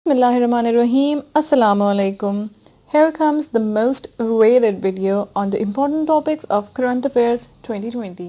Bismillahirrahmanirrahim. Assalamu alaikum. Here comes the most awaited video on the important topics of Current Affairs 2020.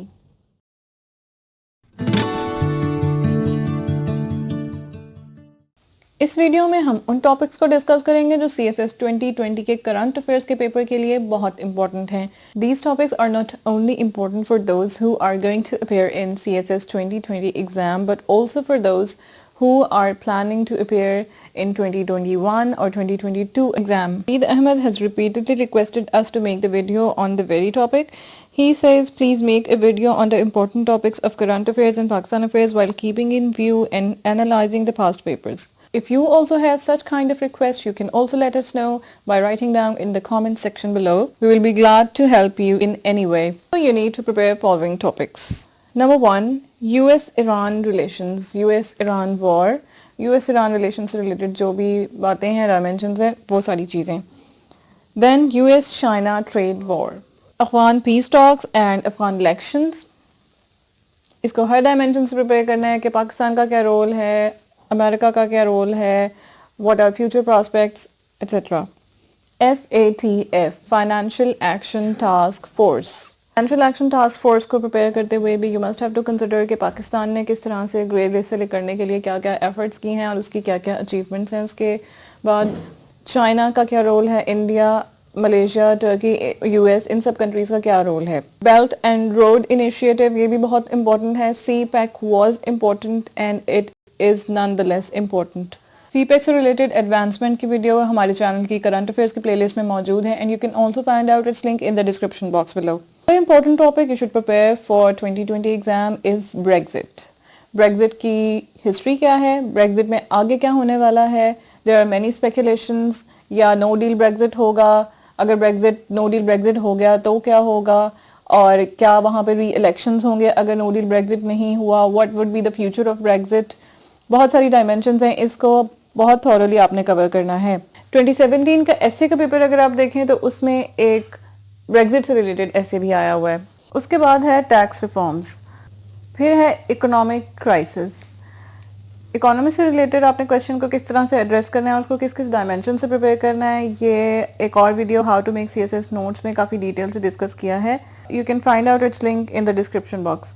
इस video में हम उन topics को discuss करेंगे जो CSS 2020 के करंट अफेयर्स के पेपर के लिए बहुत इंपॉर्टेंट हैं. These topics are not only important for those who are going to appear in CSS 2020 exam, but also for those who are planning to appear in 2021 or 2022 exam. Eid Ahmed has repeatedly requested us to make the video on the very topic. He says, please make a video on the important topics of current affairs and Pakistan affairs while keeping in view and analyzing the past papers. If you also have such kind of requests, you can also let us know by writing down in the comment section below. We will be glad to help you in any way. So you need to prepare following topics. Number 1, US-Iran relations, US-Iran war, US-Iran relations से related जो भी बातें हैं, dimensions हैं, वो सारी चीज़ें. Then US-China trade war, Afghan peace talks and Afghan elections. इसको हर dimension से prepare करना है कि पाकिस्तान का क्या role है, अमेरिका का क्या रोल है, what are future prospects, etc. FATF, Financial Action Task Force. Financial Action Task Force को prepare करते हुए भी you must have to consider कि पाकिस्तान ने किस तरह से ग्रेड रेस से करने के लिए क्या क्या efforts की हैं और उसकी क्या क्या achievements हैं. उसके बाद चाइना का क्या रोल है, इंडिया, मलेशिया, टर्की, यूएस, इन सब कंट्रीज़ का क्या रोल है. बेल्ट एंड रोड इनिशिएटिव, ये भी बहुत इंपॉर्टेंट है. CPEC was important and it is nonetheless important. CPEC से related advancement की वीडियो हमारे चैनल की करंट अफेयर्स की प्लेलिस्ट में मौजूद है and you can also find out its link in the description box below. The important topic you should prepare for 2020 exam is Brexit. Brexit की history क्या है, Brexit में आगे क्या होने वाला है. There are many speculations, या no deal Brexit होगा, अगर no deal Brexit हो गया तो क्या होगा, और क्या वहाँ पे re-elections होंगे अगर no deal Brexit नहीं हुआ, what would be the future of Brexit. बहुत सारी डायमेंशंस हैं, इसको बहुत थॉरोली आपने कवर करना है. 2017 का एसे का पेपर अगर आप देखें तो उसमें एक ब्रेग्जिट से रिलेटेड एसे भी आया हुआ है. उसके बाद है टैक्स रिफॉर्म्स, फिर है इकोनॉमिक क्राइसिस. इकोनॉमी से रिलेटेड आपने क्वेश्चन को किस तरह से एड्रेस करना है और उसको किस किस डायमेंशन से प्रिपेयर करना है, ये एक और video how to make CSS notes में काफ़ी डिटेल से डिस्कस किया है. You can find out its link in the description box.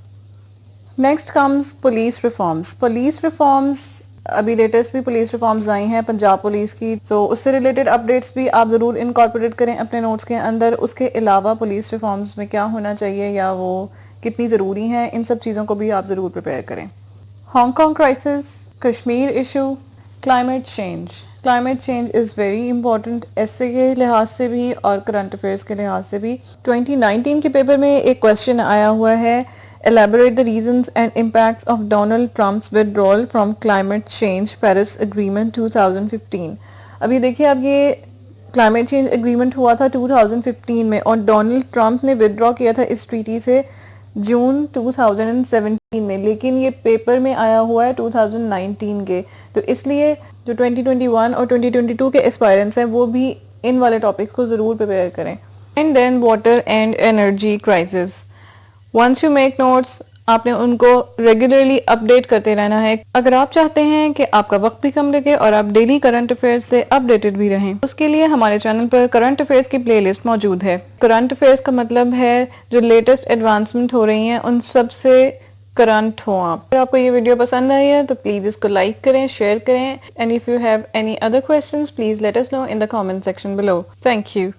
Next comes police reforms. Police reforms अभी लेटेस्ट भी पुलिस रिफॉर्म्स आई हैं पंजाब पुलिस की, तो उससे रिलेटेड अपडेट्स भी आप ज़रूर इनकॉर्पोरेट करें अपने नोट्स के अंदर. उसके अलावा पुलिस रिफॉर्म्स में क्या होना चाहिए या वो कितनी ज़रूरी हैं, इन सब चीज़ों को भी आप ज़रूर प्रिपेयर करें. Hong Kong crisis, Kashmir issue, climate change. Climate change is very important ऐसे के लिहाज से भी और करंट अफेयर्स के लिहाज से भी. 2019 के पेपर में एक क्वेश्चन आया हुआ है, elaborate the reasons and impacts of Donald Trump's withdrawal from climate change Paris Agreement 2015. अभी देखिए, अब ये climate change agreement हुआ था 2015 में और डोनाल्ड ट्रंप ने विदड्रॉ किया था इस ट्रीटी से जून 2017 में, लेकिन ये पेपर में आया हुआ है 2019 के. तो इसलिए जो 2021 और 2022 के एस्पायरेंट्स हैं वो भी इन वाले टॉपिक को ज़रूर प्रिपेयर करें. And then water and energy crisis. Once you make notes, आपने उनको रेगुलरली अपडेट करते रहना है. अगर आप चाहते हैं कि आपका वक्त भी कम लगे और आप डेली करंट अफेयर्स से अपडेटेड भी रहें, उसके लिए हमारे चैनल पर करंट अफेयर्स की प्लेलिस्ट मौजूद है. करंट अफेयर्स का मतलब है जो लेटेस्ट एडवांसमेंट हो रही हैं उन सब से करंट हो आप. अगर आपको ये वीडियो पसंद आई है तो प्लीज़ इसको लाइक करें, शेयर करें. And if you have any other questions please let us know in the comment section below. Thank you.